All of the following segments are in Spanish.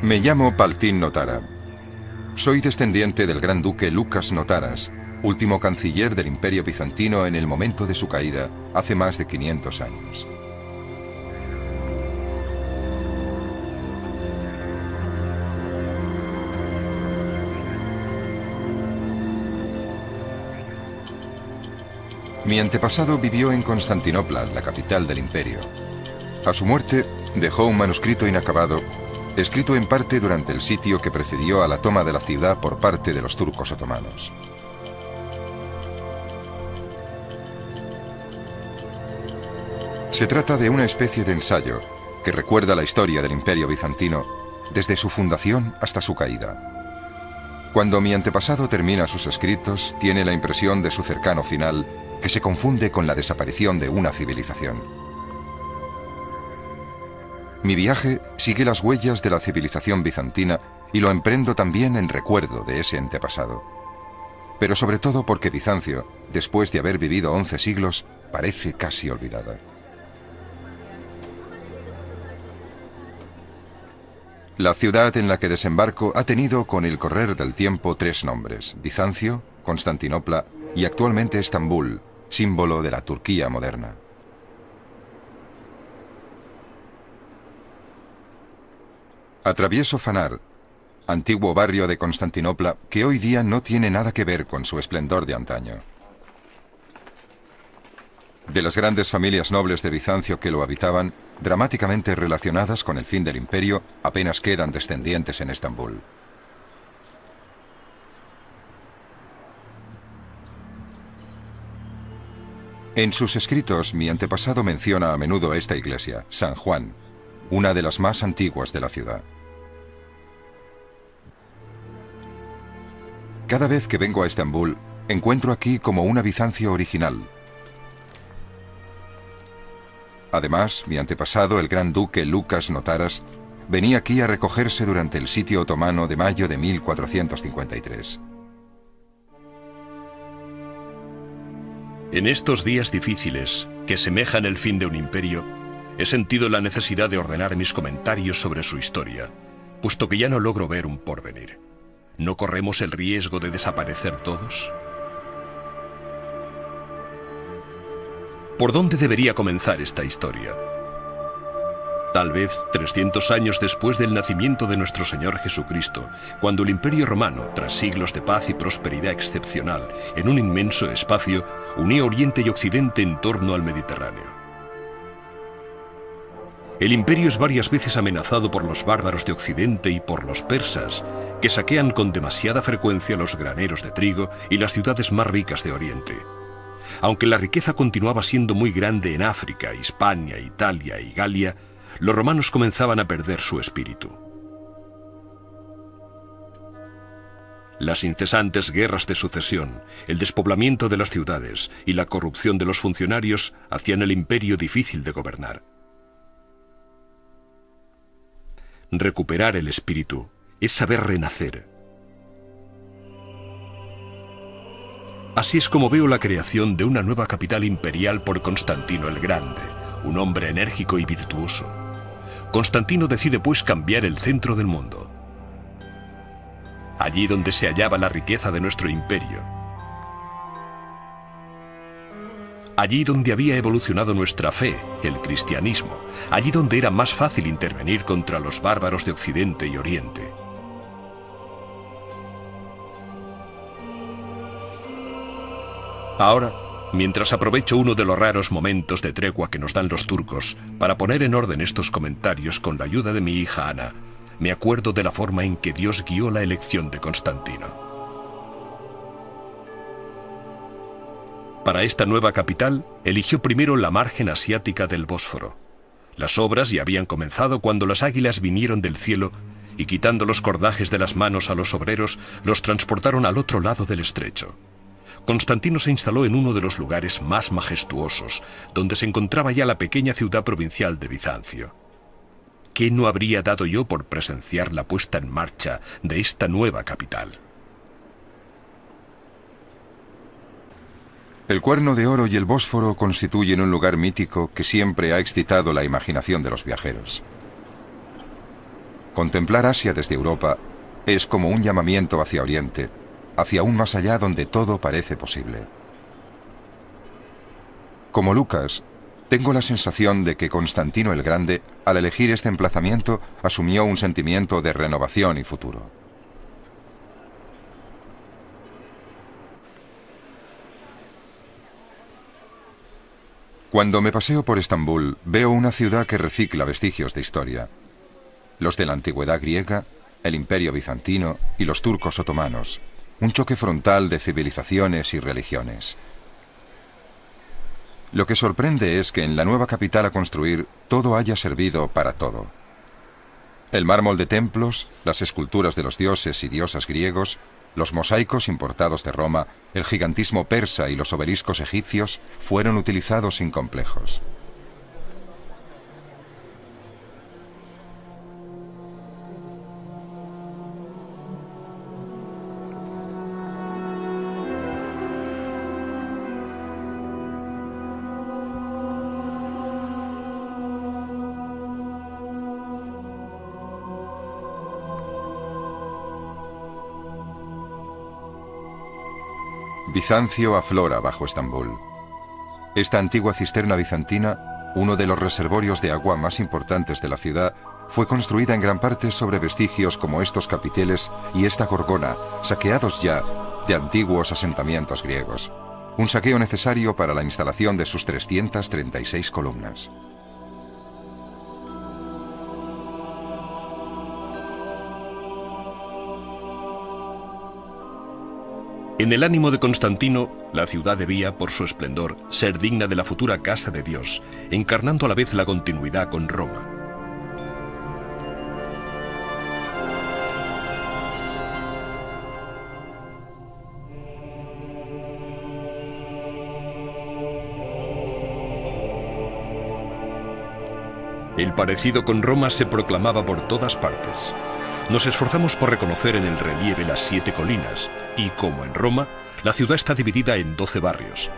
Me llamo Paltin Notara. Soy descendiente del gran duque Lucas Notaras, último canciller del Imperio Bizantino en el momento de su caída, hace más de 500 años. Mi antepasado vivió en Constantinopla, la capital del imperio. A su muerte, dejó un manuscrito inacabado, escrito en parte durante el sitio que precedió a la toma de la ciudad por parte de los turcos otomanos. Se trata de una especie de ensayo que recuerda la historia del Imperio Bizantino desde su fundación hasta su caída. Cuando mi antepasado termina sus escritos, tiene la impresión de su cercano final, que se confunde con la desaparición de una civilización. Mi viaje sigue las huellas de la civilización bizantina y lo emprendo también en recuerdo de ese antepasado. Pero sobre todo porque Bizancio, después de haber vivido 11 siglos, parece casi olvidada. La ciudad en la que desembarco ha tenido con el correr del tiempo 3 nombres: Bizancio, Constantinopla y actualmente Estambul, símbolo de la Turquía moderna. Atravieso Fanar, antiguo barrio de Constantinopla que hoy día no tiene nada que ver con su esplendor de antaño. De las grandes familias nobles de Bizancio que lo habitaban, dramáticamente relacionadas con el fin del imperio, apenas quedan descendientes en Estambul. En sus escritos, mi antepasado menciona a menudo esta iglesia, San Juan, una de las más antiguas de la ciudad. Cada vez que vengo a Estambul, encuentro aquí como una Bizancio original. Además, mi antepasado, el gran duque Lucas Notaras, venía aquí a recogerse durante el sitio otomano de mayo de 1453. En estos días difíciles, que semejan el fin de un imperio, he sentido la necesidad de ordenar mis comentarios sobre su historia, puesto que ya no logro ver un porvenir. ¿No corremos el riesgo de desaparecer todos? ¿Por dónde debería comenzar esta historia? Tal vez 300 años después del nacimiento de nuestro Señor Jesucristo, cuando el Imperio Romano, tras siglos de paz y prosperidad excepcional, en un inmenso espacio, unía Oriente y Occidente en torno al Mediterráneo. El imperio es varias veces amenazado por los bárbaros de Occidente y por los persas, que saquean con demasiada frecuencia los graneros de trigo y las ciudades más ricas de Oriente. Aunque la riqueza continuaba siendo muy grande en África, Hispania, Italia y Galia, los romanos comenzaban a perder su espíritu. Las incesantes guerras de sucesión, el despoblamiento de las ciudades y la corrupción de los funcionarios hacían el imperio difícil de gobernar. Recuperar el espíritu es saber renacer. Así es como veo la creación de una nueva capital imperial por Constantino el Grande, un hombre enérgico y virtuoso. Constantino decide pues cambiar el centro del mundo. Allí donde se hallaba la riqueza de nuestro imperio. Allí donde había evolucionado nuestra fe, el cristianismo. Allí donde era más fácil intervenir contra los bárbaros de Occidente y Oriente. Ahora, mientras aprovecho uno de los raros momentos de tregua que nos dan los turcos para poner en orden estos comentarios con la ayuda de mi hija Ana, me acuerdo de la forma en que Dios guió la elección de Constantino. Para esta nueva capital, eligió primero la margen asiática del Bósforo. Las obras ya habían comenzado cuando las águilas vinieron del cielo y, quitando los cordajes de las manos a los obreros, los transportaron al otro lado del estrecho. Constantino se instaló en uno de los lugares más majestuosos, donde se encontraba ya la pequeña ciudad provincial de Bizancio. ¿Qué no habría dado yo por presenciar la puesta en marcha de esta nueva capital? El Cuerno de Oro y el Bósforo constituyen un lugar mítico que siempre ha excitado la imaginación de los viajeros. Contemplar Asia desde Europa es como un llamamiento hacia Oriente, hacia un más allá donde todo parece posible. Como Lucas, tengo la sensación de que Constantino el Grande, al elegir este emplazamiento, asumió un sentimiento de renovación y futuro. Cuando me paseo por Estambul, veo una ciudad que recicla vestigios de historia. Los de la antigüedad griega, el Imperio bizantino y los turcos otomanos. Un choque frontal de civilizaciones y religiones. Lo que sorprende es que en la nueva capital a construir todo haya servido para todo. El mármol de templos, las esculturas de los dioses y diosas griegos, los mosaicos importados de Roma, el gigantismo persa y los obeliscos egipcios fueron utilizados sin complejos. Bizancio aflora bajo Estambul. Esta antigua cisterna bizantina, uno de los reservorios de agua más importantes de la ciudad, fue construida en gran parte sobre vestigios como estos capiteles y esta gorgona, saqueados ya de antiguos asentamientos griegos. Un saqueo necesario para la instalación de sus 336 columnas. En el ánimo de Constantino, la ciudad debía, por su esplendor, ser digna de la futura casa de Dios, encarnando a la vez la continuidad con Roma. El parecido con Roma se proclamaba por todas partes. Nos esforzamos por reconocer en el relieve las 7 colinas y, como en Roma, la ciudad está dividida en 12 barrios.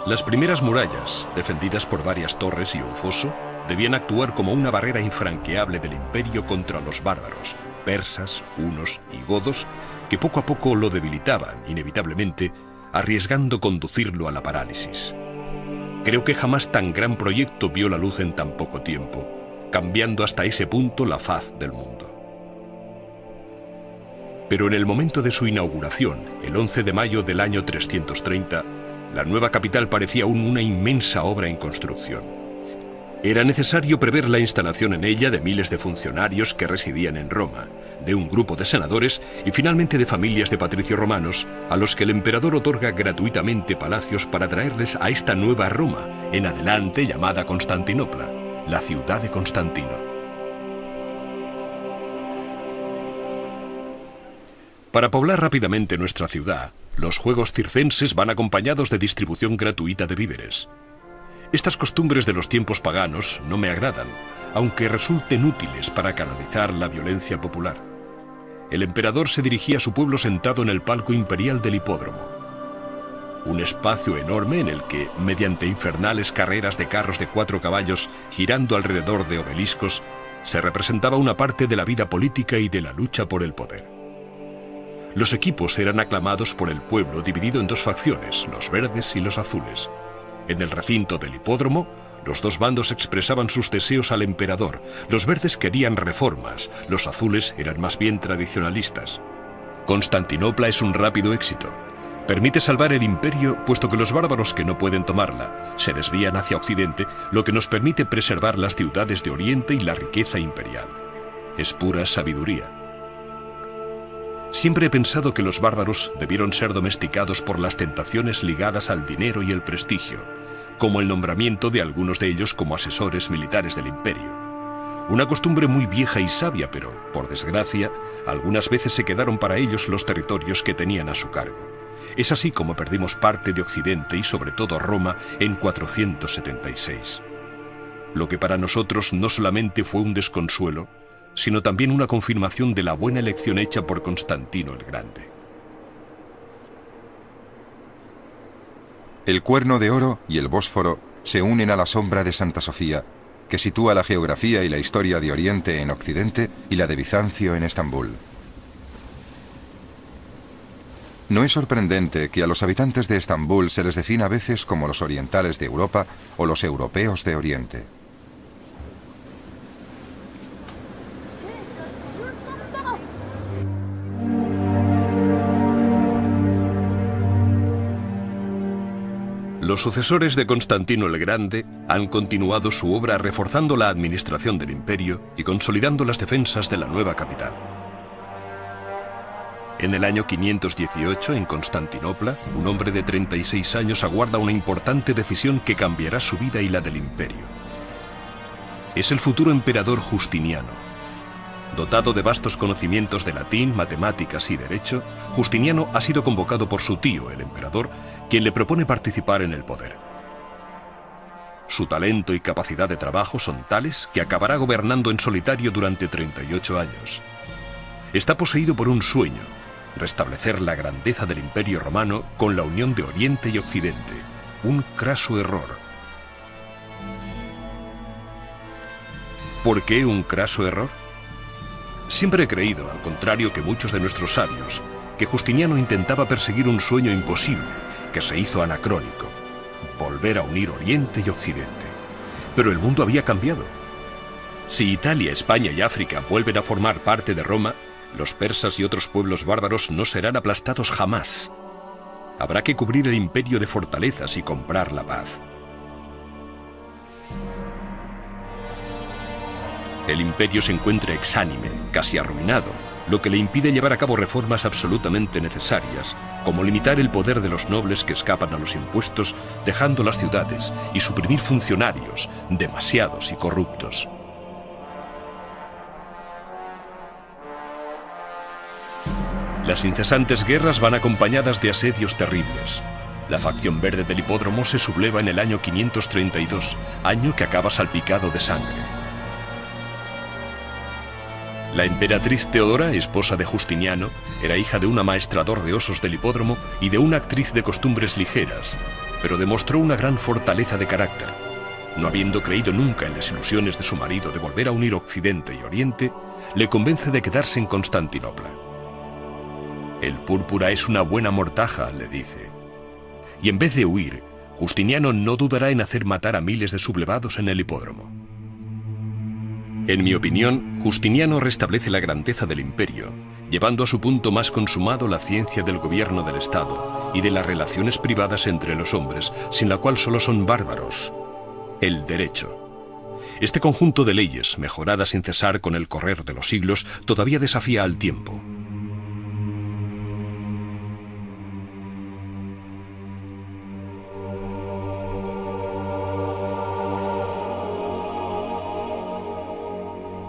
Las primeras murallas, defendidas por varias torres y un foso, debían actuar como una barrera infranqueable del imperio contra los bárbaros, persas, hunos y godos, que poco a poco lo debilitaban, inevitablemente, arriesgando conducirlo a la parálisis. Creo que jamás tan gran proyecto vio la luz en tan poco tiempo, cambiando hasta ese punto la faz del mundo. Pero en el momento de su inauguración, el 11 de mayo del año 330, la nueva capital parecía aún una inmensa obra en construcción. Era necesario prever la instalación en ella de miles de funcionarios que residían en Roma, de un grupo de senadores y finalmente de familias de patricios romanos a los que el emperador otorga gratuitamente palacios para traerles a esta nueva Roma, en adelante llamada Constantinopla, la ciudad de Constantino. Para poblar rápidamente nuestra ciudad, los juegos circenses van acompañados de distribución gratuita de víveres. Estas costumbres de los tiempos paganos no me agradan, aunque resulten útiles para canalizar la violencia popular. El emperador se dirigía a su pueblo sentado en el palco imperial del hipódromo. Un espacio enorme en el que, mediante infernales carreras de carros de 4 caballos girando alrededor de obeliscos, se representaba una parte de la vida política y de la lucha por el poder. Los equipos eran aclamados por el pueblo dividido en 2 facciones, los verdes y los azules. En el recinto del hipódromo, los 2 bandos expresaban sus deseos al emperador. Los verdes querían reformas, los azules eran más bien tradicionalistas. Constantinopla es un rápido éxito. Permite salvar el imperio, puesto que los bárbaros que no pueden tomarla se desvían hacia Occidente, lo que nos permite preservar las ciudades de Oriente y la riqueza imperial. Es pura sabiduría. Siempre he pensado que los bárbaros debieron ser domesticados por las tentaciones ligadas al dinero y el prestigio, como el nombramiento de algunos de ellos como asesores militares del imperio. Una costumbre muy vieja y sabia, pero, por desgracia, algunas veces se quedaron para ellos los territorios que tenían a su cargo. Es así como perdimos parte de Occidente y sobre todo Roma en 476. Lo que para nosotros no solamente fue un desconsuelo, sino también una confirmación de la buena elección hecha por Constantino el Grande. El Cuerno de Oro y el Bósforo se unen a la sombra de Santa Sofía, que sitúa la geografía y la historia de Oriente en Occidente y la de Bizancio en Estambul. No es sorprendente que a los habitantes de Estambul se les defina a veces como los orientales de Europa o los europeos de Oriente. Los sucesores de Constantino el Grande han continuado su obra reforzando la administración del imperio y consolidando las defensas de la nueva capital. En el año 518, en Constantinopla, un hombre de 36 años aguarda una importante decisión que cambiará su vida y la del imperio. Es el futuro emperador Justiniano. Dotado de vastos conocimientos de latín, matemáticas y derecho, Justiniano ha sido convocado por su tío, el emperador, quien le propone participar en el poder. Su talento y capacidad de trabajo son tales que acabará gobernando en solitario durante 38 años. Está poseído por un sueño: restablecer la grandeza del Imperio Romano con la unión de Oriente y Occidente. Un craso error. ¿Por qué un craso error? Siempre he creído, al contrario que muchos de nuestros sabios, que Justiniano intentaba perseguir un sueño imposible, que se hizo anacrónico: volver a unir Oriente y Occidente. Pero el mundo había cambiado. Si Italia, España y África vuelven a formar parte de Roma, los persas y otros pueblos bárbaros no serán aplastados jamás. Habrá que cubrir el imperio de fortalezas y comprar la paz. El imperio se encuentra exánime, casi arruinado, lo que le impide llevar a cabo reformas absolutamente necesarias, como limitar el poder de los nobles que escapan a los impuestos, dejando las ciudades, y suprimir funcionarios, demasiados y corruptos. Las incesantes guerras van acompañadas de asedios terribles. La facción verde del hipódromo se subleva en el año 532, año que acaba salpicado de sangre. La emperatriz Teodora, esposa de Justiniano, era hija de un amaestrador de osos del hipódromo y de una actriz de costumbres ligeras, pero demostró una gran fortaleza de carácter. No habiendo creído nunca en las ilusiones de su marido de volver a unir Occidente y Oriente, le convence de quedarse en Constantinopla. El púrpura es una buena mortaja, le dice. Y en vez de huir, Justiniano no dudará en hacer matar a miles de sublevados en el hipódromo. En mi opinión, Justiniano restablece la grandeza del imperio, llevando a su punto más consumado la ciencia del gobierno del Estado y de las relaciones privadas entre los hombres, sin la cual solo son bárbaros: el derecho. Este conjunto de leyes, mejoradas sin cesar con el correr de los siglos, todavía desafía al tiempo.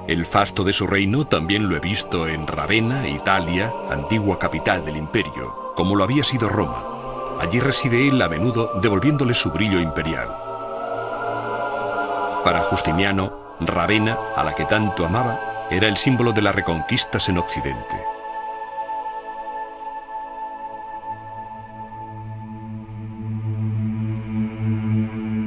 El fasto de su reino también lo he visto en Ravenna, Italia, antigua capital del imperio, como lo había sido Roma. Allí reside él a menudo, devolviéndole su brillo imperial. Para Justiniano, Ravenna, a la que tanto amaba, era el símbolo de las reconquistas en Occidente.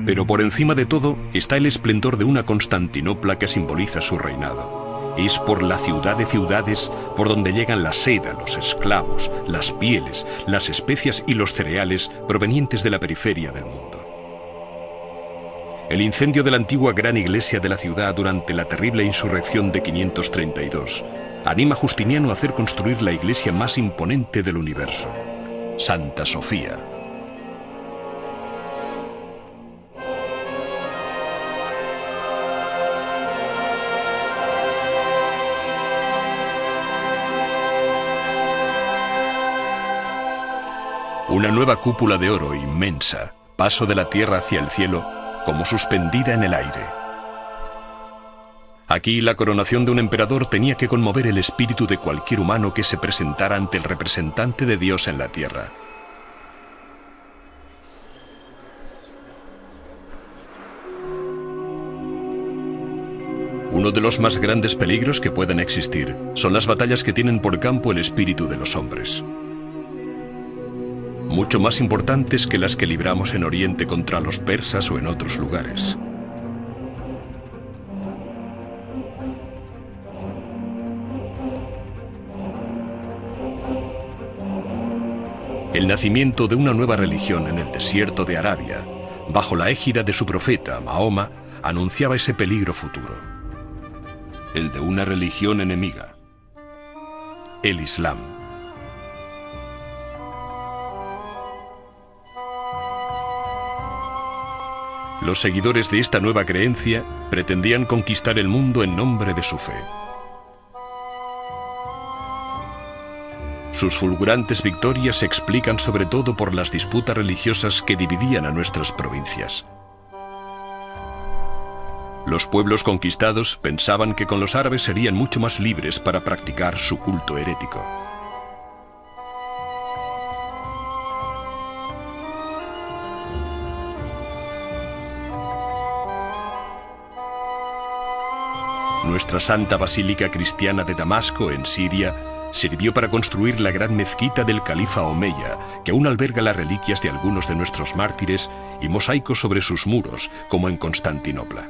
Pero por encima de todo está el esplendor de una Constantinopla que simboliza su reinado. Es por la ciudad de ciudades por donde llegan la seda, los esclavos, las pieles, las especias y los cereales provenientes de la periferia del mundo. El incendio de la antigua gran iglesia de la ciudad durante la terrible insurrección de 532 anima a Justiniano a hacer construir la iglesia más imponente del universo: Santa Sofía. Una nueva cúpula de oro inmensa, paso de la tierra hacia el cielo, como suspendida en el aire. Aquí la coronación de un emperador tenía que conmover el espíritu de cualquier humano que se presentara ante el representante de Dios en la tierra. Uno de los más grandes peligros que pueden existir son las batallas que tienen por campo el espíritu de los hombres. mucho más importantes que las que libramos en Oriente contra los persas o en otros lugares. El nacimiento de una nueva religión en el desierto de Arabia, bajo la égida de su profeta, Mahoma, anunciaba ese peligro futuro. El de una religión enemiga, el Islam. Los seguidores de esta nueva creencia pretendían conquistar el mundo en nombre de su fe. Sus fulgurantes victorias se explican sobre todo por las disputas religiosas que dividían a nuestras provincias. Los pueblos conquistados pensaban que con los árabes serían mucho más libres para practicar su culto herético. Nuestra Santa Basílica Cristiana de Damasco, en Siria, sirvió para construir la gran mezquita del califa Omeya, que aún alberga las reliquias de algunos de nuestros mártires y mosaicos sobre sus muros, como en Constantinopla.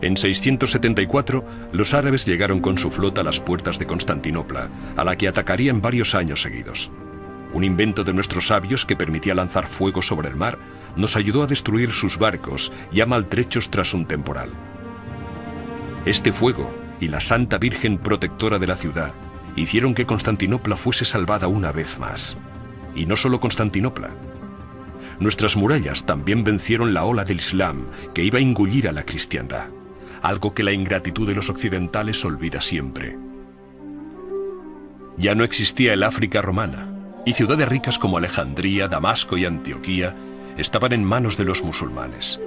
En 674, los árabes llegaron con su flota a las puertas de Constantinopla, a la que atacarían varios años seguidos. Un invento de nuestros sabios que permitía lanzar fuego sobre el mar nos ayudó a destruir sus barcos ya maltrechos tras un temporal. Este fuego y la Santa Virgen protectora de la ciudad hicieron que Constantinopla fuese salvada una vez más. Y no solo Constantinopla. Nuestras murallas también vencieron la ola del Islam que iba a engullir a la cristiandad, algo que la ingratitud de los occidentales olvida siempre. Ya no existía el África romana, y ciudades ricas como Alejandría, Damasco y Antioquía estaban en manos de los musulmanes.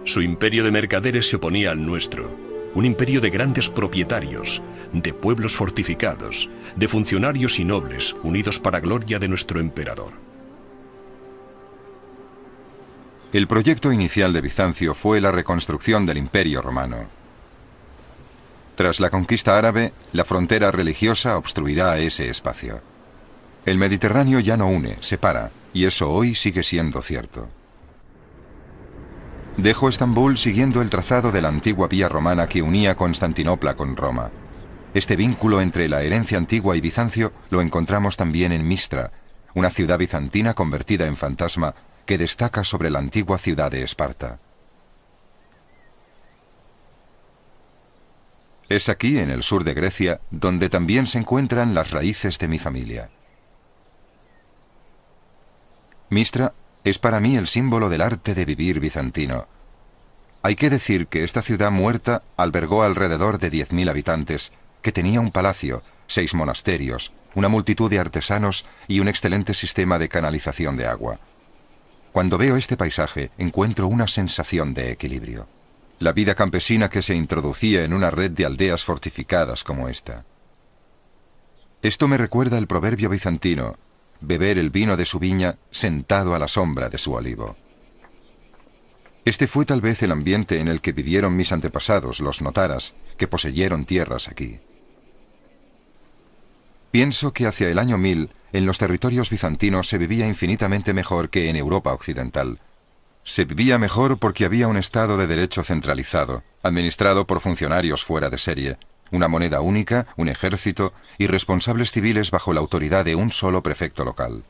Su imperio de mercaderes se oponía al nuestro, un imperio de grandes propietarios, de pueblos fortificados, de funcionarios y nobles unidos para gloria de nuestro emperador. El proyecto inicial de Bizancio fue la reconstrucción del Imperio Romano. Tras la conquista árabe, la frontera religiosa obstruirá ese espacio. El Mediterráneo ya no une, separa, y eso hoy sigue siendo cierto. Dejó Estambul siguiendo el trazado de la antigua vía romana que unía Constantinopla con Roma. Este vínculo entre la herencia antigua y Bizancio lo encontramos también en Mistra, una ciudad bizantina convertida en fantasma que destaca sobre la antigua ciudad de Esparta. Es aquí, en el sur de Grecia, donde también se encuentran las raíces de mi familia. Mistra es para mí el símbolo del arte de vivir bizantino. Hay que decir que esta ciudad muerta albergó alrededor de 10.000 habitantes, que tenía un palacio, 6 monasterios, una multitud de artesanos y un excelente sistema de canalización de agua. Cuando veo este paisaje, encuentro una sensación de equilibrio. La vida campesina que se introducía en una red de aldeas fortificadas como esta. Esto me recuerda el proverbio bizantino: beber el vino de su viña sentado a la sombra de su olivo. Este fue tal vez el ambiente en el que vivieron mis antepasados, los notaras, que poseyeron tierras aquí. Pienso que hacia el año 1000, en los territorios bizantinos se vivía infinitamente mejor que en Europa occidental. Se vivía mejor porque había un Estado de derecho centralizado, administrado por funcionarios fuera de serie, una moneda única, un ejército y responsables civiles bajo la autoridad de un solo prefecto local.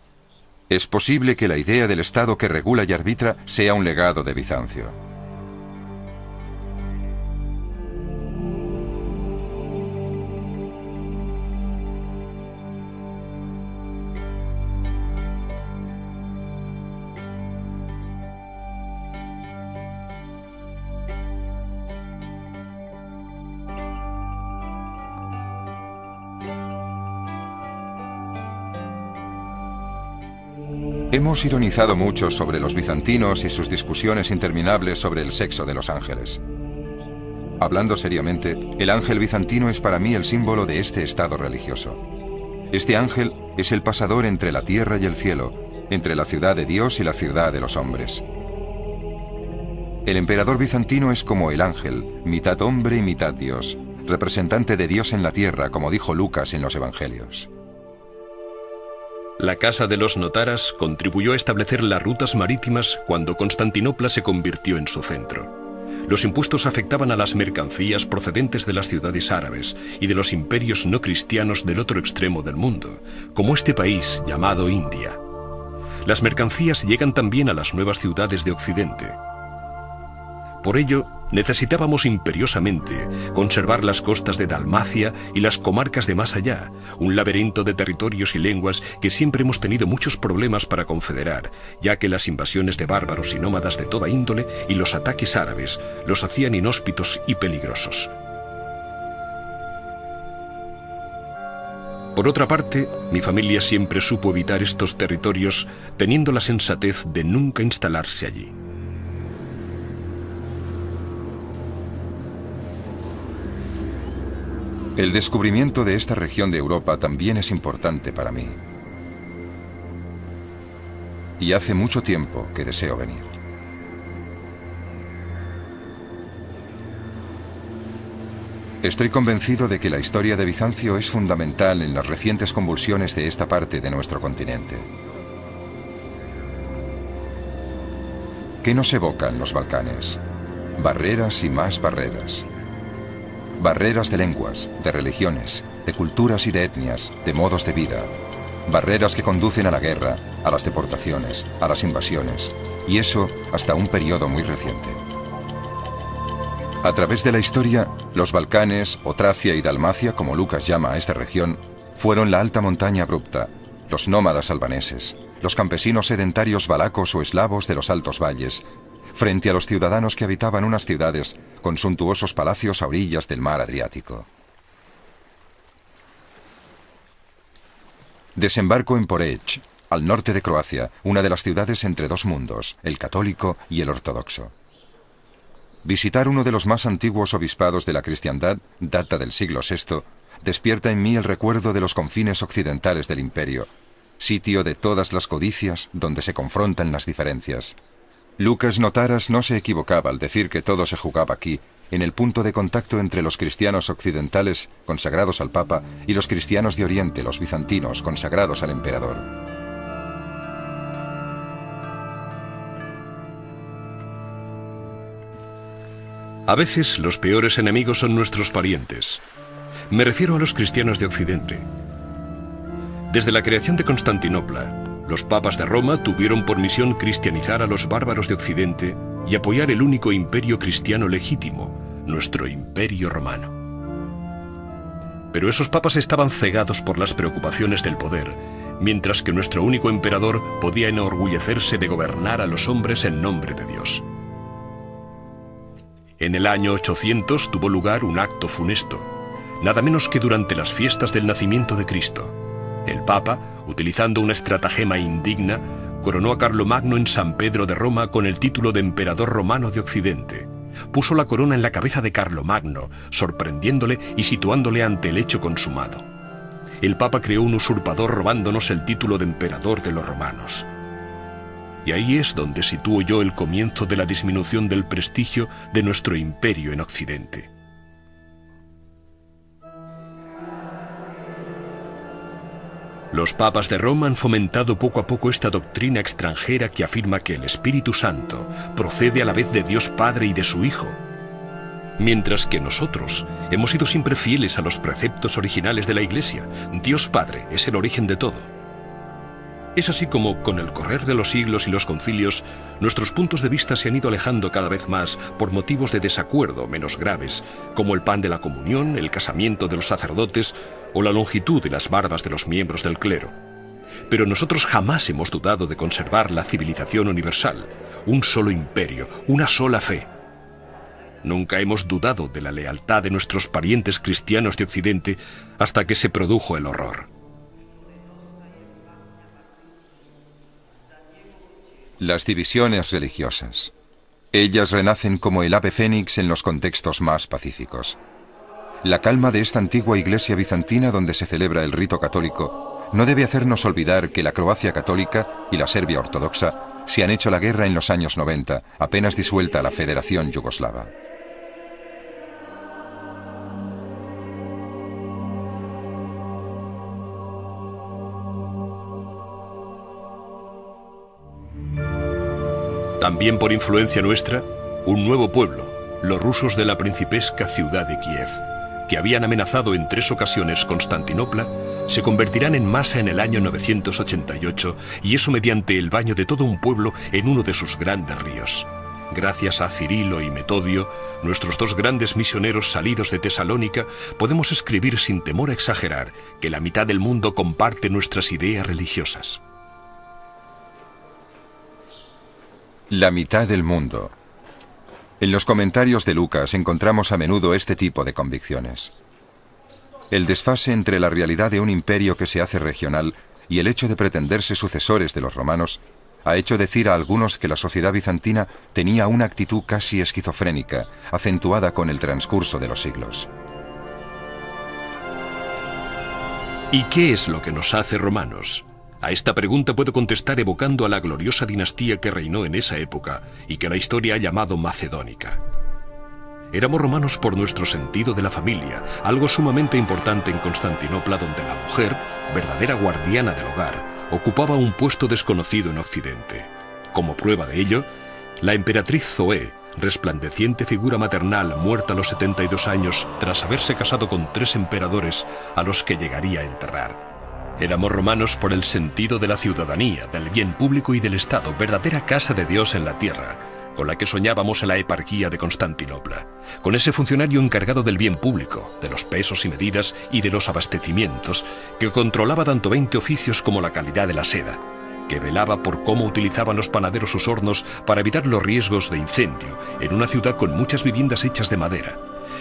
Es posible que la idea del Estado que regula y arbitra sea un legado de Bizancio. Hemos ironizado mucho sobre los bizantinos y sus discusiones interminables sobre el sexo de los ángeles. Hablando seriamente, el ángel bizantino es para mí el símbolo de este estado religioso. Este ángel es el pasador entre la tierra y el cielo, entre la ciudad de Dios y la ciudad de los hombres. El emperador bizantino es como el ángel, mitad hombre y mitad Dios, representante de Dios en la tierra, como dijo Lucas en los Evangelios. La Casa de los Notaras contribuyó a establecer las rutas marítimas cuando Constantinopla se convirtió en su centro. Los impuestos afectaban a las mercancías procedentes de las ciudades árabes y de los imperios no cristianos del otro extremo del mundo, como este país llamado India. Las mercancías llegan también a las nuevas ciudades de Occidente. Por ello, necesitábamos imperiosamente conservar las costas de Dalmacia y las comarcas de más allá, un laberinto de territorios y lenguas que siempre hemos tenido muchos problemas para confederar, ya que las invasiones de bárbaros y nómadas de toda índole y los ataques árabes los hacían inhóspitos y peligrosos. Por otra parte, mi familia siempre supo evitar estos territorios, teniendo la sensatez de nunca instalarse allí. El descubrimiento de esta región de Europa también es importante para mí. Y hace mucho tiempo que deseo venir. Estoy convencido de que la historia de Bizancio es fundamental en las recientes convulsiones de esta parte de nuestro continente. ¿Qué nos evocan los Balcanes? Barreras y más barreras. Barreras de lenguas, de religiones, de culturas y de etnias, de modos de vida. Barreras que conducen a la guerra, a las deportaciones, a las invasiones, y eso hasta un periodo muy reciente. A través de la historia, los Balcanes, o Tracia y Dalmacia, como Lucas llama a esta región, fueron la alta montaña abrupta, los nómadas albaneses, los campesinos sedentarios valacos o eslavos de los altos valles, frente a los ciudadanos que habitaban unas ciudades con suntuosos palacios a orillas del mar Adriático. Desembarco en Poreč, al norte de Croacia, una de las ciudades entre dos mundos, el católico y el ortodoxo. Visitar uno de los más antiguos obispados de la cristiandad, data del siglo VI, despierta en mí el recuerdo de los confines occidentales del imperio, sitio de todas las codicias donde se confrontan las diferencias. Lucas Notaras no se equivocaba al decir que todo se jugaba aquí, en el punto de contacto entre los cristianos occidentales, consagrados al Papa, y los cristianos de Oriente, los bizantinos, consagrados al emperador. A veces los peores enemigos son nuestros parientes. Me refiero a los cristianos de Occidente. Desde la creación de Constantinopla, los papas de Roma tuvieron por misión cristianizar a los bárbaros de Occidente y apoyar el único imperio cristiano legítimo, nuestro Imperio Romano. Pero esos papas estaban cegados por las preocupaciones del poder, mientras que nuestro único emperador podía enorgullecerse de gobernar a los hombres en nombre de Dios. En el año 800 tuvo lugar un acto funesto, nada menos que durante las fiestas del nacimiento de Cristo. El Papa, utilizando una estratagema indigna, coronó a Carlomagno en San Pedro de Roma con el título de Emperador Romano de Occidente. Puso la corona en la cabeza de Carlomagno, sorprendiéndole y situándole ante el hecho consumado. El Papa creó un usurpador robándonos el título de Emperador de los romanos. Y ahí es donde sitúo yo el comienzo de la disminución del prestigio de nuestro imperio en Occidente. Los papas de Roma han fomentado poco a poco esta doctrina extranjera que afirma que el Espíritu Santo procede a la vez de Dios Padre y de su Hijo, mientras que nosotros hemos sido siempre fieles a los preceptos originales de la Iglesia. Dios Padre es el origen de todo. Es así como, con el correr de los siglos y los concilios, nuestros puntos de vista se han ido alejando cada vez más por motivos de desacuerdo menos graves, como el pan de la comunión, el casamiento de los sacerdotes o la longitud de las barbas de los miembros del clero. Pero nosotros jamás hemos dudado de conservar la civilización universal, un solo imperio, una sola fe. Nunca hemos dudado de la lealtad de nuestros parientes cristianos de Occidente hasta que se produjo el horror. Las divisiones religiosas. Ellas renacen como el ave fénix en los contextos más pacíficos. La calma de esta antigua iglesia bizantina donde se celebra el rito católico no debe hacernos olvidar que la Croacia católica y la Serbia ortodoxa se han hecho la guerra en los años 90, apenas disuelta la Federación Yugoslava. También por influencia nuestra, un nuevo pueblo, los rusos de la principesca ciudad de Kiev, que habían amenazado en 3 ocasiones Constantinopla, se convertirán en masa en el año 988, y eso mediante el baño de todo un pueblo en uno de sus grandes ríos. Gracias a Cirilo y Metodio, nuestros 2 grandes misioneros salidos de Tesalónica, podemos escribir sin temor a exagerar que la mitad del mundo comparte nuestras ideas religiosas. La mitad del mundo. En los comentarios de Lucas encontramos a menudo este tipo de convicciones. El desfase entre la realidad de un imperio que se hace regional y el hecho de pretenderse sucesores de los romanos ha hecho decir a algunos que la sociedad bizantina tenía una actitud casi esquizofrénica, acentuada con el transcurso de los siglos. ¿Y qué es lo que nos hace romanos? A esta pregunta puedo contestar evocando a la gloriosa dinastía que reinó en esa época y que la historia ha llamado macedónica. Éramos romanos por nuestro sentido de la familia, algo sumamente importante en Constantinopla, donde la mujer, verdadera guardiana del hogar, ocupaba un puesto desconocido en Occidente. Como prueba de ello, la emperatriz Zoé, resplandeciente figura maternal muerta a los 72 años tras haberse casado con 3 emperadores a los que llegaría a enterrar. Éramos romanos por el sentido de la ciudadanía, del bien público y del Estado, verdadera casa de Dios en la tierra, con la que soñábamos en la eparquía de Constantinopla, con ese funcionario encargado del bien público, de los pesos y medidas y de los abastecimientos, que controlaba tanto 20 oficios como la calidad de la seda, que velaba por cómo utilizaban los panaderos sus hornos para evitar los riesgos de incendio en una ciudad con muchas viviendas hechas de madera.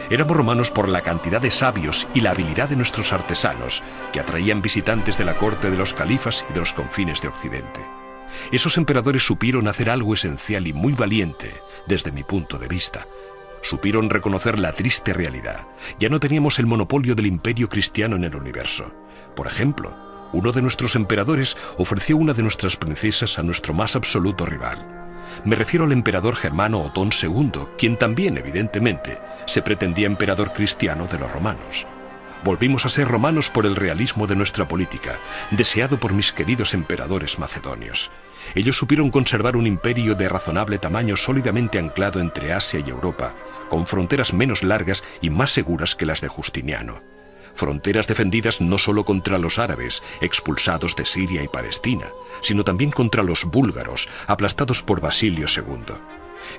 Éramos romanos por la cantidad de sabios y la habilidad de nuestros artesanos, que atraían visitantes de la corte de los califas y de los confines de Occidente. Esos emperadores supieron hacer algo esencial y muy valiente, desde mi punto de vista. Supieron reconocer la triste realidad. Ya no teníamos el monopolio del imperio cristiano en el universo. Por ejemplo, uno de nuestros emperadores ofreció una de nuestras princesas a nuestro más absoluto rival. Me refiero al emperador germano Otón II, quien también, evidentemente, se pretendía emperador cristiano de los romanos. Volvimos a ser romanos por el realismo de nuestra política, deseado por mis queridos emperadores macedonios. Ellos supieron conservar un imperio de razonable tamaño sólidamente anclado entre Asia y Europa, con fronteras menos largas y más seguras que las de Justiniano. Fronteras defendidas no solo contra los árabes, expulsados de Siria y Palestina, sino también contra los búlgaros, aplastados por Basilio II.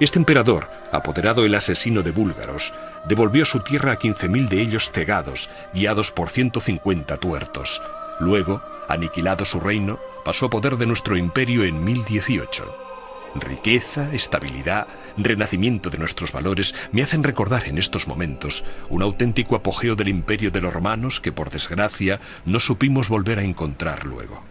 Este emperador, apoderado el asesino de búlgaros, devolvió su tierra a 15.000 de ellos cegados, guiados por 150 tuertos. Luego, aniquilado su reino, pasó a poder de nuestro imperio en 1018. Riqueza, estabilidad, renacimiento de nuestros valores me hacen recordar en estos momentos un auténtico apogeo del imperio de los romanos que, por desgracia, no supimos volver a encontrar luego.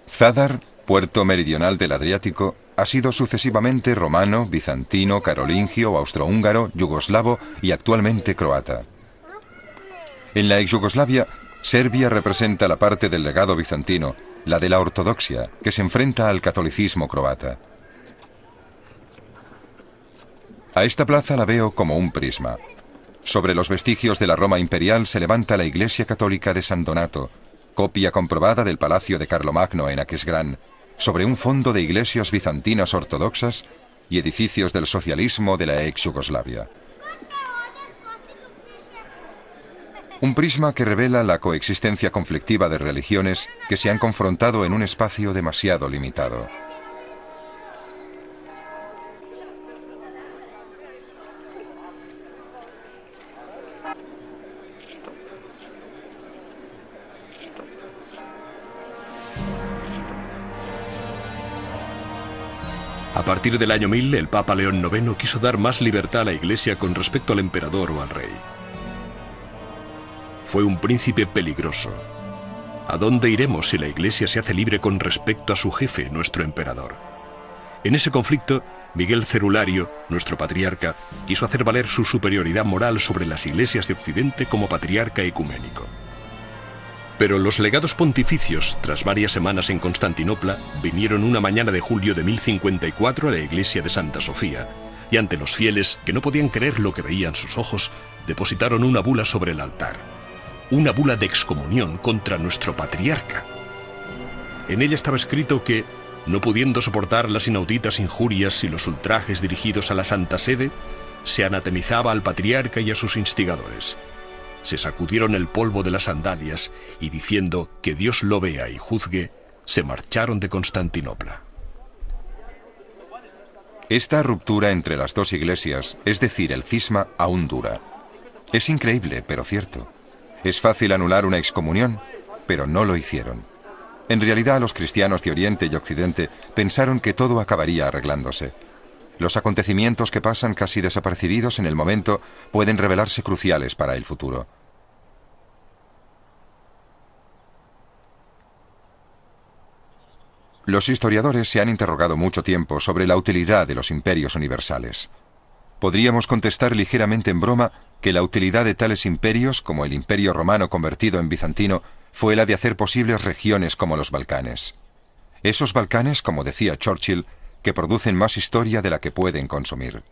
Zadar, puerto meridional del Adriático, ha sido sucesivamente romano, bizantino, carolingio, austrohúngaro, yugoslavo y actualmente croata. En la ex-Yugoslavia, Serbia representa la parte del legado bizantino, la de la ortodoxia, que se enfrenta al catolicismo croata. A esta plaza la veo como un prisma. Sobre los vestigios de la Roma imperial se levanta la Iglesia Católica de San Donato, copia comprobada del Palacio de Carlomagno en Aquisgrán, sobre un fondo de iglesias bizantinas ortodoxas y edificios del socialismo de la ex-Yugoslavia. Un prisma que revela la coexistencia conflictiva de religiones que se han confrontado en un espacio demasiado limitado. A partir del año 1000, el Papa León IX quiso dar más libertad a la Iglesia con respecto al emperador o al rey. Fue un príncipe peligroso. ¿A dónde iremos si la Iglesia se hace libre con respecto a su jefe, nuestro emperador? En ese conflicto, Miguel Cerulario, nuestro patriarca, quiso hacer valer su superioridad moral sobre las iglesias de Occidente como patriarca ecuménico. Pero los legados pontificios, tras varias semanas en Constantinopla, vinieron una mañana de julio de 1054 a la iglesia de Santa Sofía, y ante los fieles, que no podían creer lo que veían sus ojos, depositaron una bula sobre el altar. Una bula de excomunión contra nuestro patriarca. En ella estaba escrito que, no pudiendo soportar las inauditas injurias y los ultrajes dirigidos a la Santa Sede, se anatemizaba al patriarca y a sus instigadores. Se sacudieron el polvo de las sandalias y, diciendo que Dios lo vea y juzgue, se marcharon de Constantinopla. Esta ruptura entre las dos iglesias, es decir, el cisma, aún dura. Es increíble, pero cierto. Es fácil anular una excomunión, pero no lo hicieron. En realidad, los cristianos de Oriente y Occidente pensaron que todo acabaría arreglándose. Los acontecimientos que pasan casi desapercibidos en el momento pueden revelarse cruciales para el futuro. Los historiadores se han interrogado mucho tiempo sobre la utilidad de los imperios universales. Podríamos contestar ligeramente en broma que la utilidad de tales imperios, como el Imperio Romano convertido en bizantino, fue la de hacer posibles regiones como los Balcanes. Esos Balcanes, como decía Churchill, que producen más historia de la que pueden consumir.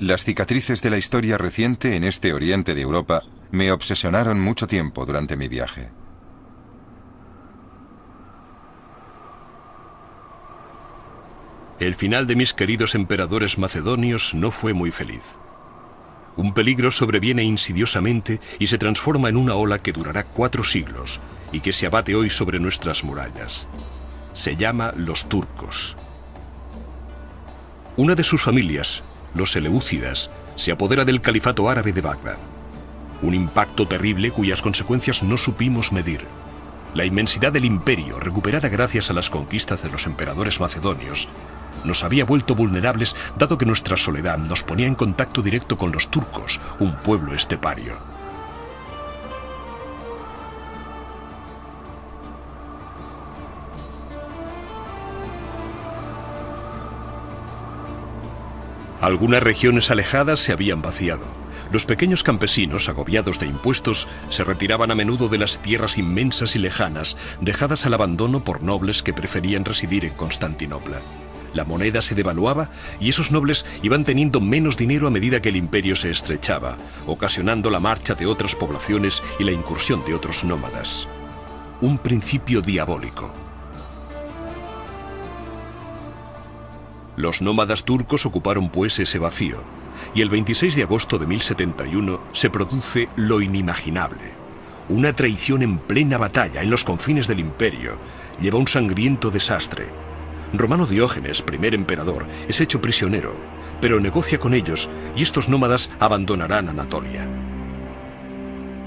Las cicatrices de la historia reciente en este oriente de Europa me obsesionaron mucho tiempo durante mi viaje. El final de mis queridos emperadores macedonios no fue muy feliz. Un peligro sobreviene insidiosamente y se transforma en una ola que durará 4 siglos y que se abate hoy sobre nuestras murallas. Se llama los turcos. Una de sus familias, los Seleucidas, se apodera del califato árabe de Bagdad. Un impacto terrible cuyas consecuencias no supimos medir. La inmensidad del imperio, recuperada gracias a las conquistas de los emperadores macedonios, nos había vuelto vulnerables dado que nuestra soledad nos ponía en contacto directo con los turcos, un pueblo estepario. Algunas regiones alejadas se habían vaciado. Los pequeños campesinos, agobiados de impuestos, se retiraban a menudo de las tierras inmensas y lejanas, dejadas al abandono por nobles que preferían residir en Constantinopla. La moneda se devaluaba y esos nobles iban teniendo menos dinero a medida que el imperio se estrechaba, ocasionando la marcha de otras poblaciones y la incursión de otros nómadas. Un principio diabólico. Los nómadas turcos ocuparon pues ese vacío, y el 26 de agosto de 1071 se produce lo inimaginable. Una traición en plena batalla en los confines del imperio lleva un sangriento desastre. Romano Diógenes, primer emperador, es hecho prisionero, pero negocia con ellos y estos nómadas abandonarán Anatolia.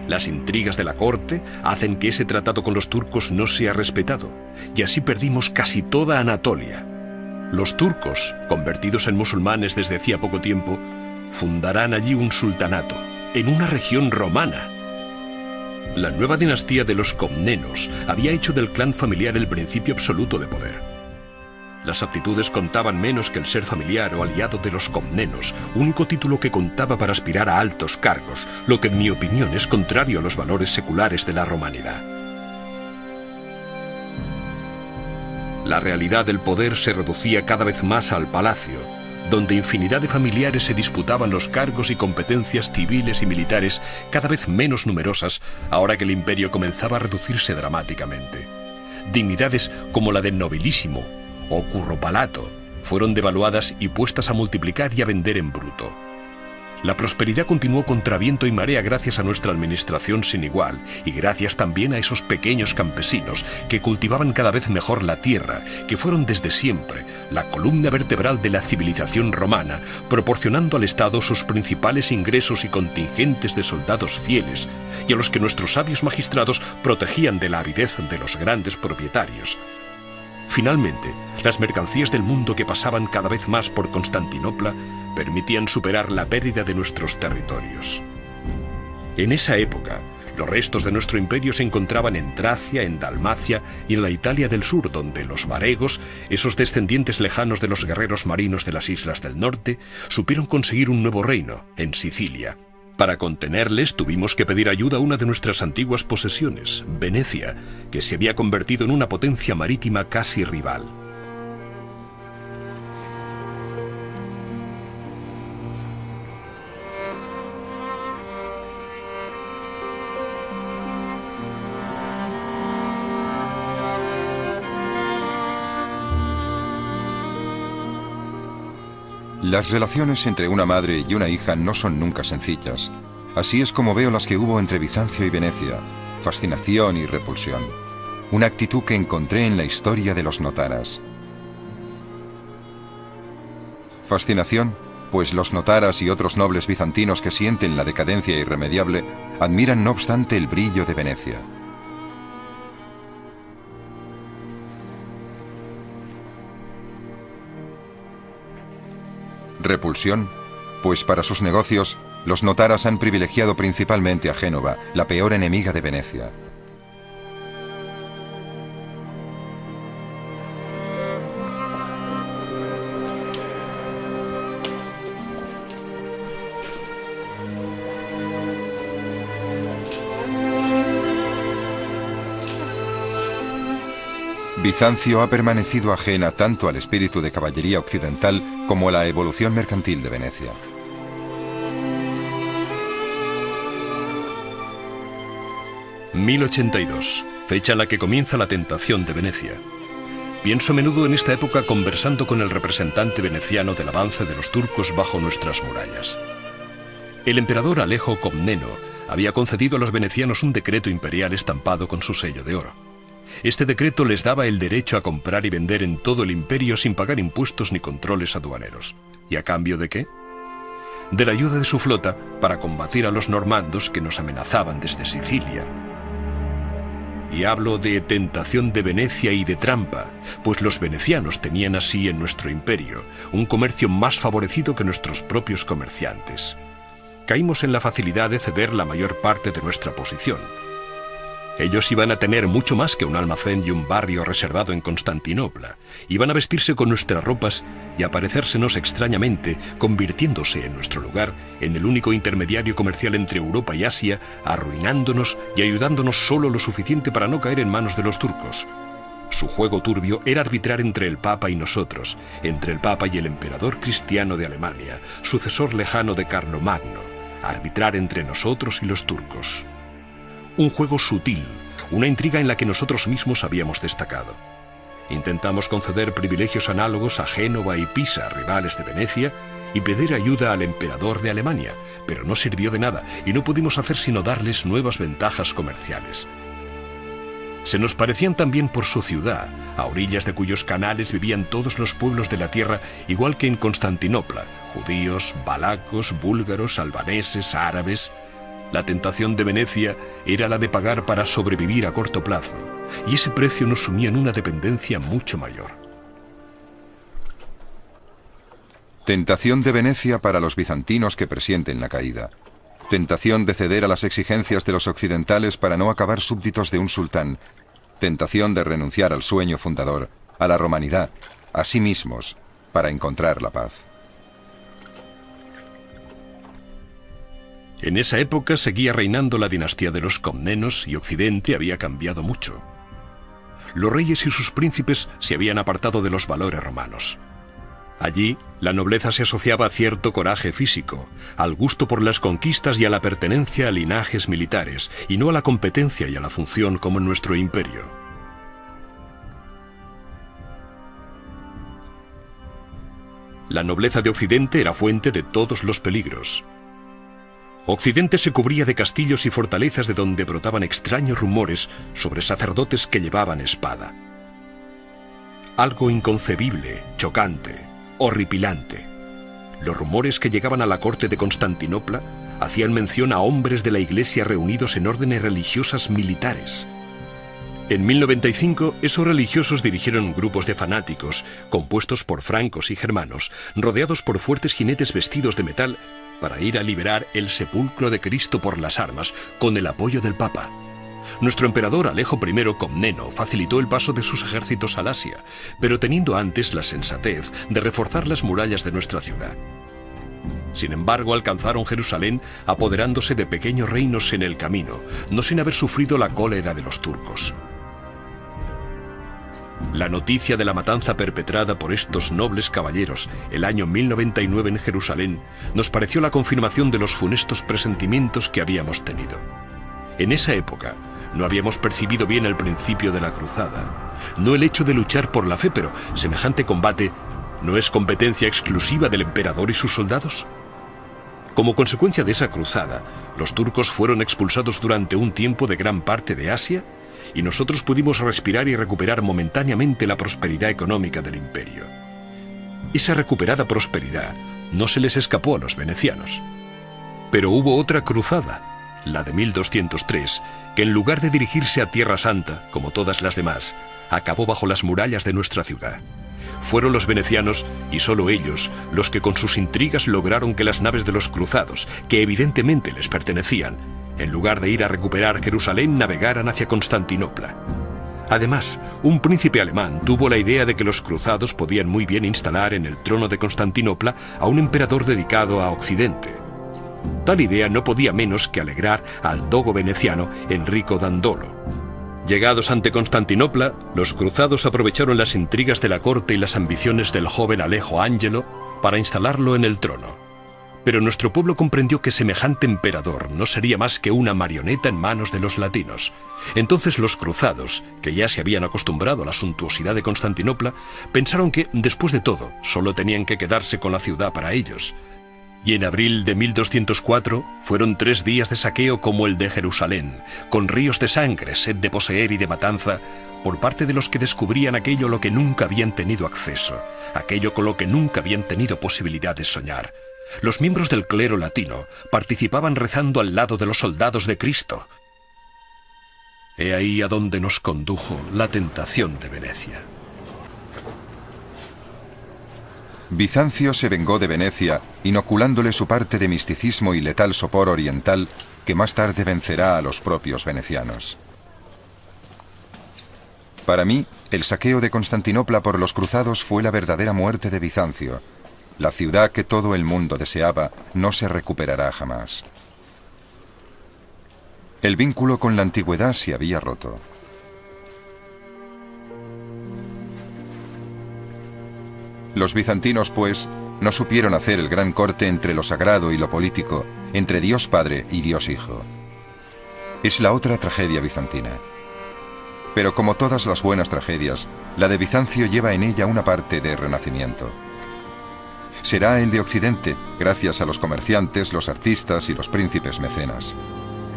Las intrigas de la corte hacen que ese tratado con los turcos no sea respetado, y así perdimos casi toda Anatolia. Los turcos, convertidos en musulmanes desde hacía poco tiempo, fundarán allí un sultanato, en una región romana. La nueva dinastía de los Comnenos había hecho del clan familiar el principio absoluto de poder. Las aptitudes contaban menos que el ser familiar o aliado de los Comnenos, único título que contaba para aspirar a altos cargos, lo que en mi opinión es contrario a los valores seculares de la romanidad. La realidad del poder se reducía cada vez más al palacio, donde infinidad de familiares se disputaban los cargos y competencias civiles y militares cada vez menos numerosas, ahora que el imperio comenzaba a reducirse dramáticamente. Dignidades como la de nobilísimo o curropalato fueron devaluadas y puestas a multiplicar y a vender en bruto. La prosperidad continuó contra viento y marea gracias a nuestra administración sin igual y gracias también a esos pequeños campesinos que cultivaban cada vez mejor la tierra, que fueron desde siempre la columna vertebral de la civilización romana, proporcionando al Estado sus principales ingresos y contingentes de soldados fieles, y a los que nuestros sabios magistrados protegían de la avidez de los grandes propietarios. Finalmente, las mercancías del mundo que pasaban cada vez más por Constantinopla permitían superar la pérdida de nuestros territorios. En esa época, los restos de nuestro imperio se encontraban en Tracia, en Dalmacia y en la Italia del sur, donde los varegos, esos descendientes lejanos de los guerreros marinos de las islas del norte, supieron conseguir un nuevo reino, en Sicilia. Para contenerles tuvimos que pedir ayuda a una de nuestras antiguas posesiones, Venecia, que se había convertido en una potencia marítima casi rival. Las relaciones entre una madre y una hija no son nunca sencillas. Así es como veo las que hubo entre Bizancio y Venecia: fascinación y repulsión. Una actitud que encontré en la historia de los notaras. Fascinación, pues los notaras y otros nobles bizantinos que sienten la decadencia irremediable admiran no obstante el brillo de Venecia. Repulsión, pues para sus negocios, los notaras han privilegiado principalmente a Génova, la peor enemiga de Venecia. Bizancio ha permanecido ajena tanto al espíritu de caballería occidental como a la evolución mercantil de Venecia. ...1082, fecha en la que comienza la tentación de Venecia. Pienso a menudo en esta época conversando con el representante veneciano del avance de los turcos bajo nuestras murallas. El emperador Alejo Comneno había concedido a los venecianos un decreto imperial estampado con su sello de oro. Este decreto les daba el derecho a comprar y vender en todo el imperio sin pagar impuestos ni controles aduaneros. ¿Y a cambio de qué? De la ayuda de su flota para combatir a los normandos que nos amenazaban desde Sicilia. Y hablo de tentación de Venecia y de trampa, pues los venecianos tenían así en nuestro imperio un comercio más favorecido que nuestros propios comerciantes. Caímos en la facilidad de ceder la mayor parte de nuestra posición. Ellos iban a tener mucho más que un almacén y un barrio reservado en Constantinopla. Iban a vestirse con nuestras ropas y a parecérsenos extrañamente, convirtiéndose en nuestro lugar en el único intermediario comercial entre Europa y Asia, arruinándonos y ayudándonos solo lo suficiente para no caer en manos de los turcos. Su juego turbio era arbitrar entre el Papa y nosotros, entre el Papa y el emperador cristiano de Alemania, sucesor lejano de Carlomagno, arbitrar entre nosotros y los turcos. Un juego sutil, una intriga en la que nosotros mismos habíamos destacado. Intentamos conceder privilegios análogos a Génova y Pisa, rivales de Venecia, y pedir ayuda al emperador de Alemania, pero no sirvió de nada y no pudimos hacer sino darles nuevas ventajas comerciales. Se nos parecían también por su ciudad, a orillas de cuyos canales vivían todos los pueblos de la tierra, igual que en Constantinopla, judíos, valacos, búlgaros, albaneses, árabes. La tentación de Venecia era la de pagar para sobrevivir a corto plazo, y ese precio nos sumía en una dependencia mucho mayor. Tentación de Venecia para los bizantinos que presienten la caída. Tentación de ceder a las exigencias de los occidentales para no acabar súbditos de un sultán. Tentación de renunciar al sueño fundador, a la romanidad, a sí mismos, para encontrar la paz. En esa época seguía reinando la dinastía de los Comnenos y Occidente había cambiado mucho. Los reyes y sus príncipes se habían apartado de los valores romanos. Allí, la nobleza se asociaba a cierto coraje físico, al gusto por las conquistas y a la pertenencia a linajes militares, y no a la competencia y a la función como en nuestro imperio. La nobleza de Occidente era fuente de todos los peligros. Occidente se cubría de castillos y fortalezas de donde brotaban extraños rumores sobre sacerdotes que llevaban espada. Algo inconcebible, chocante, horripilante. Los rumores que llegaban a la corte de Constantinopla hacían mención a hombres de la Iglesia reunidos en órdenes religiosas militares. En 1095, esos religiosos dirigieron grupos de fanáticos, compuestos por francos y germanos, rodeados por fuertes jinetes vestidos de metal, para ir a liberar el sepulcro de Cristo por las armas, con el apoyo del Papa. Nuestro emperador Alejo I Comneno facilitó el paso de sus ejércitos al Asia, pero teniendo antes la sensatez de reforzar las murallas de nuestra ciudad. Sin embargo, alcanzaron Jerusalén apoderándose de pequeños reinos en el camino, no sin haber sufrido la cólera de los turcos. La noticia de la matanza perpetrada por estos nobles caballeros el año 1099 en Jerusalén nos pareció la confirmación de los funestos presentimientos que habíamos tenido. En esa época no habíamos percibido bien el principio de la cruzada, no el hecho de luchar por la fe, pero semejante combate ¿no es competencia exclusiva del emperador y sus soldados? Como consecuencia de esa cruzada, los turcos fueron expulsados durante un tiempo de gran parte de Asia y nosotros pudimos respirar y recuperar momentáneamente la prosperidad económica del imperio. Esa recuperada prosperidad no se les escapó a los venecianos. Pero hubo otra cruzada, la de 1203, que en lugar de dirigirse a Tierra Santa, como todas las demás, acabó bajo las murallas de nuestra ciudad. Fueron los venecianos, y solo ellos, los que con sus intrigas lograron que las naves de los cruzados, que evidentemente les pertenecían, en lugar de ir a recuperar Jerusalén, navegaran hacia Constantinopla. Además, un príncipe alemán tuvo la idea de que los cruzados podían muy bien instalar en el trono de Constantinopla a un emperador dedicado a Occidente. Tal idea no podía menos que alegrar al dogo veneciano Enrico Dandolo. Llegados ante Constantinopla, los cruzados aprovecharon las intrigas de la corte y las ambiciones del joven Alejo Ángelo para instalarlo en el trono. Pero nuestro pueblo comprendió que semejante emperador no sería más que una marioneta en manos de los latinos. Entonces los cruzados, que ya se habían acostumbrado a la suntuosidad de Constantinopla, pensaron que, después de todo, solo tenían que quedarse con la ciudad para ellos. Y en abril de 1204 fueron 3 días de saqueo como el de Jerusalén, con ríos de sangre, sed de poseer y de matanza, por parte de los que descubrían aquello a lo que nunca habían tenido acceso, aquello con lo que nunca habían tenido posibilidad de soñar. Los miembros del clero latino participaban rezando al lado de los soldados de Cristo. He ahí a donde nos condujo la tentación de Venecia. Bizancio se vengó de Venecia, inoculándole su parte de misticismo y letal sopor oriental que más tarde vencerá a los propios venecianos. Para mí, el saqueo de Constantinopla por los cruzados fue la verdadera muerte de Bizancio. La ciudad que todo el mundo deseaba no se recuperará jamás. El vínculo con la antigüedad se había roto. Los bizantinos, pues, no supieron hacer el gran corte entre lo sagrado y lo político, entre Dios Padre y Dios Hijo. Es la otra tragedia bizantina. Pero como todas las buenas tragedias, la de Bizancio lleva en ella una parte de renacimiento. Será el de Occidente, gracias a los comerciantes, los artistas y los príncipes mecenas.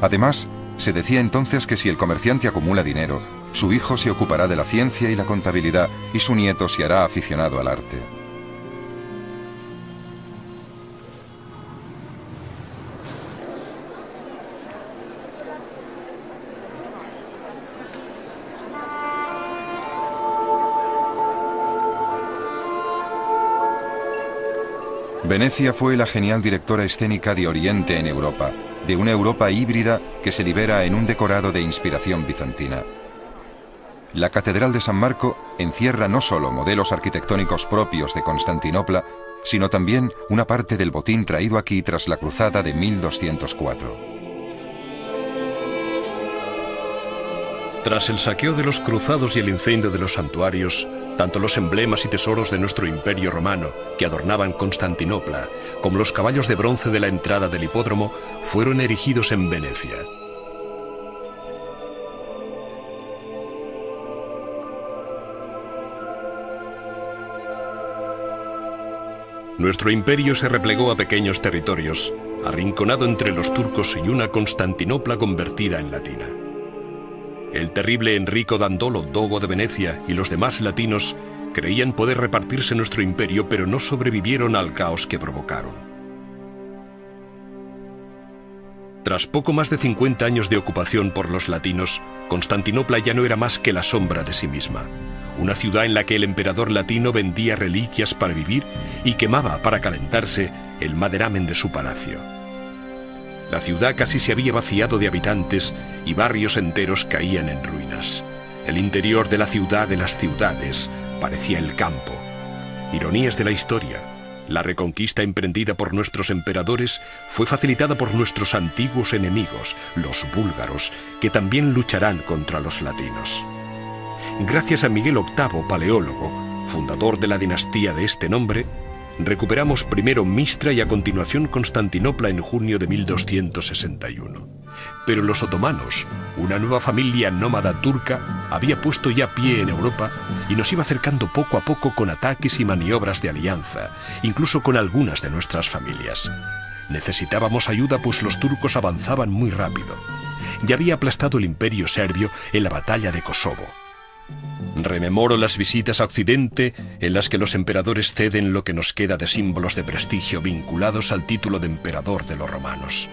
Además, se decía entonces que si el comerciante acumula dinero, su hijo se ocupará de la ciencia y la contabilidad y su nieto se hará aficionado al arte. Venecia fue la genial directora escénica de Oriente en Europa, de una Europa híbrida que se libera en un decorado de inspiración bizantina. La Catedral de San Marco encierra no solo modelos arquitectónicos propios de Constantinopla, sino también una parte del botín traído aquí tras la cruzada de 1204. Tras el saqueo de los cruzados y el incendio de los santuarios, tanto los emblemas y tesoros de nuestro imperio romano que adornaban Constantinopla, como los caballos de bronce de la entrada del hipódromo, fueron erigidos en Venecia. Nuestro imperio se replegó a pequeños territorios, arrinconado entre los turcos y una Constantinopla convertida en latina. El terrible Enrico Dandolo, dogo de Venecia, y los demás latinos creían poder repartirse nuestro imperio, pero no sobrevivieron al caos que provocaron. Tras poco más de 50 años de ocupación por los latinos, Constantinopla ya no era más que la sombra de sí misma. Una ciudad en la que el emperador latino vendía reliquias para vivir y quemaba para calentarse el maderamen de su palacio. La ciudad casi se había vaciado de habitantes y barrios enteros caían en ruinas. El interior de la ciudad de las ciudades parecía el campo. Ironías de la historia. La reconquista emprendida por nuestros emperadores fue facilitada por nuestros antiguos enemigos, los búlgaros, que también lucharán contra los latinos. Gracias a Miguel VIII, paleólogo, fundador de la dinastía de este nombre, recuperamos primero Mistra y a continuación Constantinopla en junio de 1261. Pero los otomanos, una nueva familia nómada turca, había puesto ya pie en Europa y nos iba acercando poco a poco con ataques y maniobras de alianza, incluso con algunas de nuestras familias. Necesitábamos ayuda, pues los turcos avanzaban muy rápido. Ya había aplastado el imperio serbio en la batalla de Kosovo. Rememoro las visitas a Occidente en las que los emperadores ceden lo que nos queda de símbolos de prestigio vinculados al título de emperador de los romanos.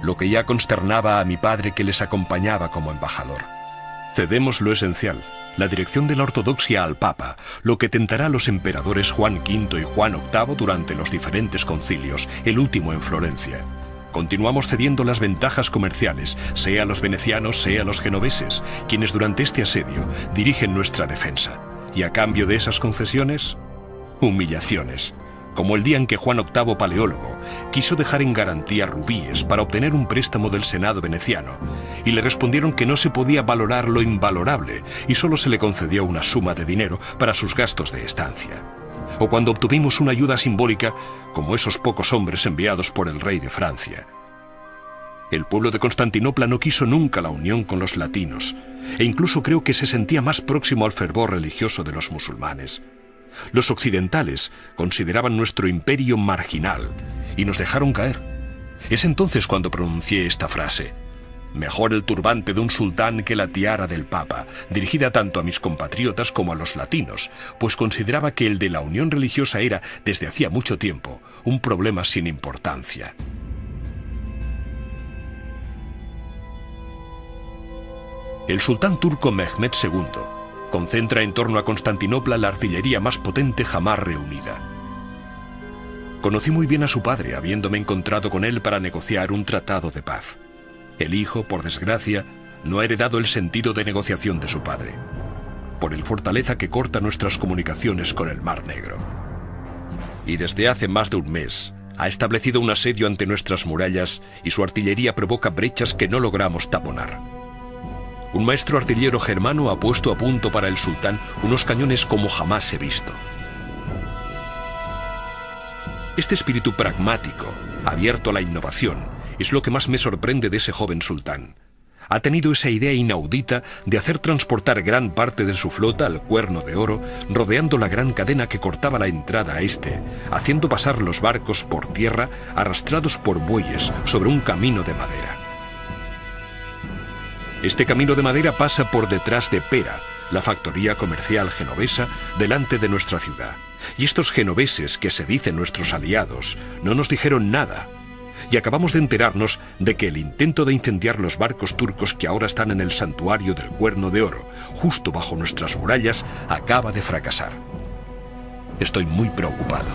Lo que ya consternaba a mi padre, que les acompañaba como embajador. Cedemos lo esencial, la dirección de la ortodoxia al Papa, lo que tentará a los emperadores Juan V y Juan VIII durante los diferentes concilios, el último en Florencia. Continuamos cediendo las ventajas comerciales, sea a los venecianos, sea a los genoveses, quienes durante este asedio dirigen nuestra defensa. Y a cambio de esas concesiones, humillaciones. Como el día en que Juan VIII, paleólogo, quiso dejar en garantía rubíes para obtener un préstamo del Senado veneciano, y le respondieron que no se podía valorar lo invalorable y solo se le concedió una suma de dinero para sus gastos de estancia. O cuando obtuvimos una ayuda simbólica, como esos pocos hombres enviados por el rey de Francia. El pueblo de Constantinopla no quiso nunca la unión con los latinos, e incluso creo que se sentía más próximo al fervor religioso de los musulmanes. Los occidentales consideraban nuestro imperio marginal y nos dejaron caer. Es entonces cuando pronuncié esta frase: mejor el turbante de un sultán que la tiara del Papa, dirigida tanto a mis compatriotas como a los latinos, pues consideraba que el de la unión religiosa era, desde hacía mucho tiempo, un problema sin importancia. El sultán turco Mehmed II concentra en torno a Constantinopla la artillería más potente jamás reunida. Conocí muy bien a su padre, habiéndome encontrado con él para negociar un tratado de paz. El hijo, por desgracia, no ha heredado el sentido de negociación de su padre, por el fortaleza que corta nuestras comunicaciones con el Mar Negro. Y desde hace más de un mes ha establecido un asedio ante nuestras murallas y su artillería provoca brechas que no logramos taponar. Un maestro artillero germano ha puesto a punto para el sultán unos cañones como jamás he visto. Este espíritu pragmático, abierto a la innovación, es lo que más me sorprende de ese joven sultán. Ha tenido esa idea inaudita de hacer transportar gran parte de su flota al Cuerno de Oro, rodeando la gran cadena que cortaba la entrada a este, haciendo pasar los barcos por tierra arrastrados por bueyes sobre un camino de madera. Este camino de madera pasa por detrás de Pera, la factoría comercial genovesa, delante de nuestra ciudad. Y estos genoveses, que se dicen nuestros aliados, no nos dijeron nada. Y acabamos de enterarnos de que el intento de incendiar los barcos turcos que ahora están en el santuario del Cuerno de Oro, justo bajo nuestras murallas, acaba de fracasar. Estoy muy preocupado.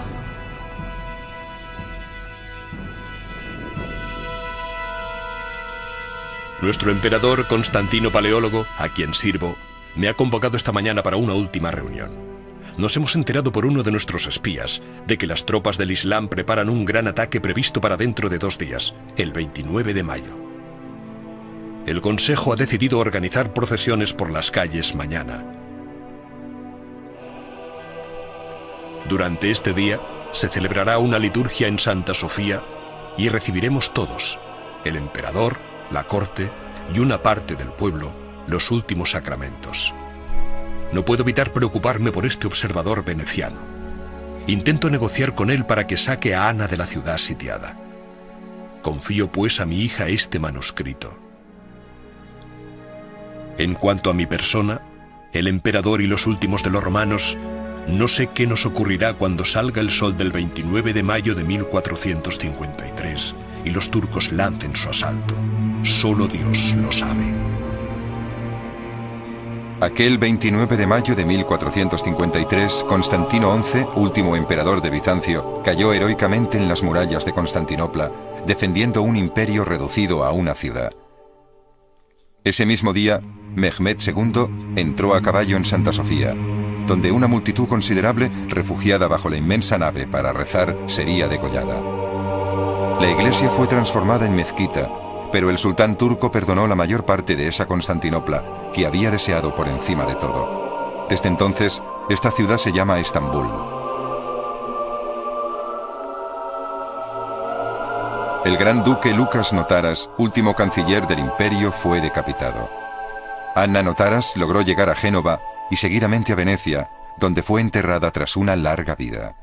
Nuestro emperador, Constantino Paleólogo, a quien sirvo, me ha convocado esta mañana para una última reunión. Nos hemos enterado por uno de nuestros espías de que las tropas del Islam preparan un gran ataque previsto para dentro de 2 días, el 29 de mayo. El Consejo ha decidido organizar procesiones por las calles mañana. Durante este día se celebrará una liturgia en Santa Sofía y recibiremos todos, el emperador, la corte y una parte del pueblo, los últimos sacramentos. No puedo evitar preocuparme por este observador veneciano. Intento negociar con él para que saque a Ana de la ciudad sitiada. Confío pues a mi hija este manuscrito. En cuanto a mi persona, el emperador y los últimos de los romanos, no sé qué nos ocurrirá cuando salga el sol del 29 de mayo de 1453 y los turcos lancen su asalto. Solo Dios lo sabe. Aquel 29 de mayo de 1453, Constantino XI, último emperador de Bizancio, cayó heroicamente en las murallas de Constantinopla, defendiendo un imperio reducido a una ciudad. Ese mismo día, Mehmed II entró a caballo en Santa Sofía, donde una multitud considerable, refugiada bajo la inmensa nave para rezar, sería degollada. La iglesia fue transformada en mezquita, pero el sultán turco perdonó la mayor parte de esa Constantinopla, que había deseado por encima de todo. Desde entonces, esta ciudad se llama Estambul. El gran duque Lucas Notaras, último canciller del imperio, fue decapitado. Anna Notaras logró llegar a Génova y seguidamente a Venecia, donde fue enterrada tras una larga vida.